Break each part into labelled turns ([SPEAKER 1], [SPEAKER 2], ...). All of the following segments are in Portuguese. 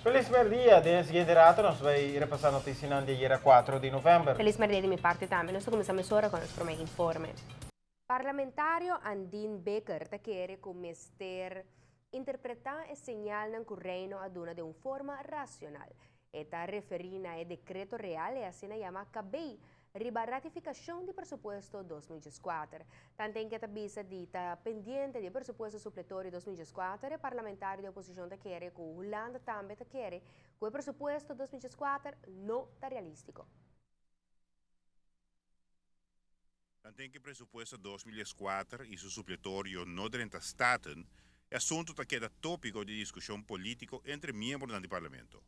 [SPEAKER 1] Feliz merdia, desse generato nós vai repassar a notícia no dia 4 de novembro.
[SPEAKER 2] Feliz merdia de minha parte também. Nós começamos agora com o nosso primeiro informe. Parlamentário Andin Becker te quer começar interpretar e señal no reino aduna de uma forma racional. Está referindo ao decreto real e assim chama CABEI, riba ratificação de presupuesto 2024. Também que tabisa dita pendiente de presupuesto supletório 2024, e parlamentário de oposição te quer que o Holanda também te quer que o presupuesto 2024 não está realístico.
[SPEAKER 3] Tem que presupuesto 2004 e seu supletório não dentro staten é assunto que queda tópico de discussão político entre membros do parlamento.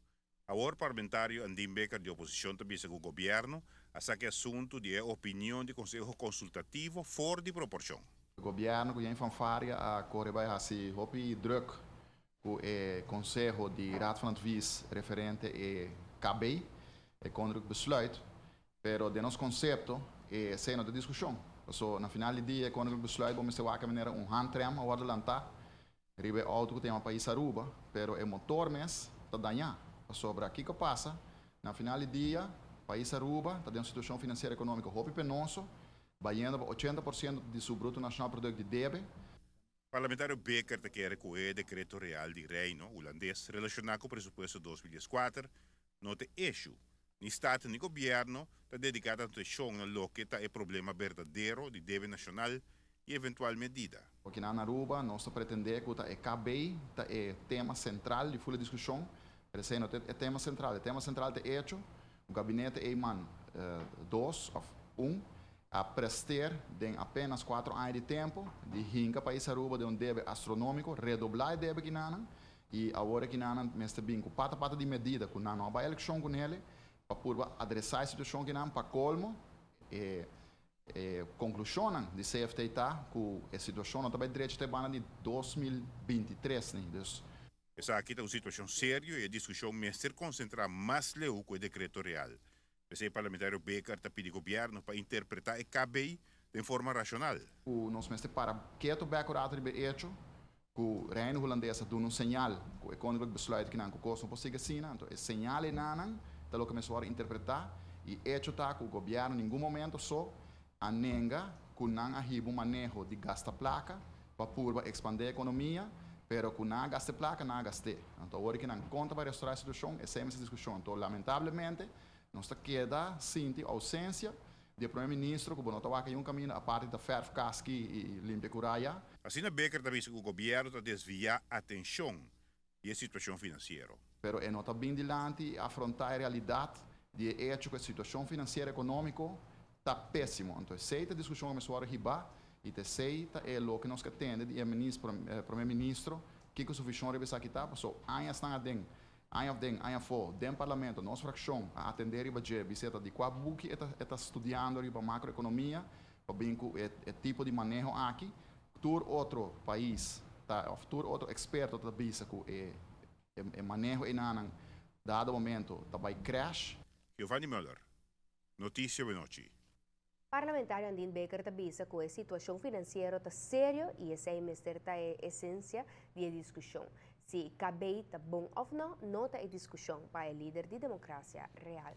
[SPEAKER 3] Agora parlamentário Andin Becker de oposição também com o governo, essa que assunto de opinião de conselho consultativo fora de proporção.
[SPEAKER 4] O governo que fanfare a corre vai assim hopi druk com o conselho de raad van advies referente a KBI e contra o besluit, pero de nosso conceito é cena de discussão. So na final do dia quando o besluit vamos ter uma maneira handrem ao adelantar, ribe auto que tem uma país Aruba, pero o motor mes tá danhar. Sobre aqui que passa, na final do dia, o país Aruba está em uma situação financeira e econômica muito penosa, banhando 80% de seu bruto nacional produto de débito.
[SPEAKER 3] O parlamentário Becker te quer que o decreto real de reino holandês relacionado com o presupuesto 2024 não te eixo. O Estado e o governo está dedicado a atenção no que é o problema verdadeiro de débito nacional e eventual medida.
[SPEAKER 4] Aqui na Aruba, nós pretendemos que o KBI é tema central de full discussão. É tema central. O tema central é hecho. O gabinete EIMAN 2 ou 1 a prestar em apenas 4 anos de tempo de hinca país Aruba de débito astronômico, redoblar o débito que nana e agora que nana mestre bem com pata de medida com nana nova eleição com ele para poder adressar a situação que nana para colmo conclusão de CFT tá com a situação não também direito de 2023 né.
[SPEAKER 3] Essa aqui é uma situação séria e a discussão mestre concentrar mais leu com o decreto real. O parlamentário Becker está pedindo ao governo para interpretar o KBI de forma racional.
[SPEAKER 4] O nosso mestre para que o background de hecho que o reino holandês dá um sinal que o econômico besluit que não o custo não pode assim, então o sinal é nanan, tá lo começou a interpretar e hecho tá que o governo em nenhum momento só anenga que não arriba manejo de gasta placa para poder expandir a economia. Pero que não gaste placa, não gaste. Então, agora que não conta para restaurar a situação, é sempre essa discussão. Então, lamentavelmente, nós queda sinti ausência do primeiro-ministro, que não está um caminho a parte da Ferf Kaski e Limpe Curaya.
[SPEAKER 3] Assim, a Becker também que o governo está desviar a atenção e a situação financeira.
[SPEAKER 4] Pero é nota bem dilante afrontar a realidade de hecho que a situação financeira e econômica está péssima. Então, essa discussão começou a ribar. E terceira é o que nós temos de primeiro-ministro que o suficiente revisa aqui tá, so anos estão a den, anos for, den parlamento, nossa fração a atender e bater visita de qual buque está estudando riba macroeconomia, para bem com o tipo de manejo aqui, tur outro país, tá, tur outro experto tá bisa com o manejo em anan dado momento, tá vai crash.
[SPEAKER 3] Giovanni Müller, notícia de noite.
[SPEAKER 2] Parlamentário Andin Becker tabisa que a situação financeira está séria e essa é a essência da discussão. Se cabe está bom ou não, não está a discussão para o líder de democracia real.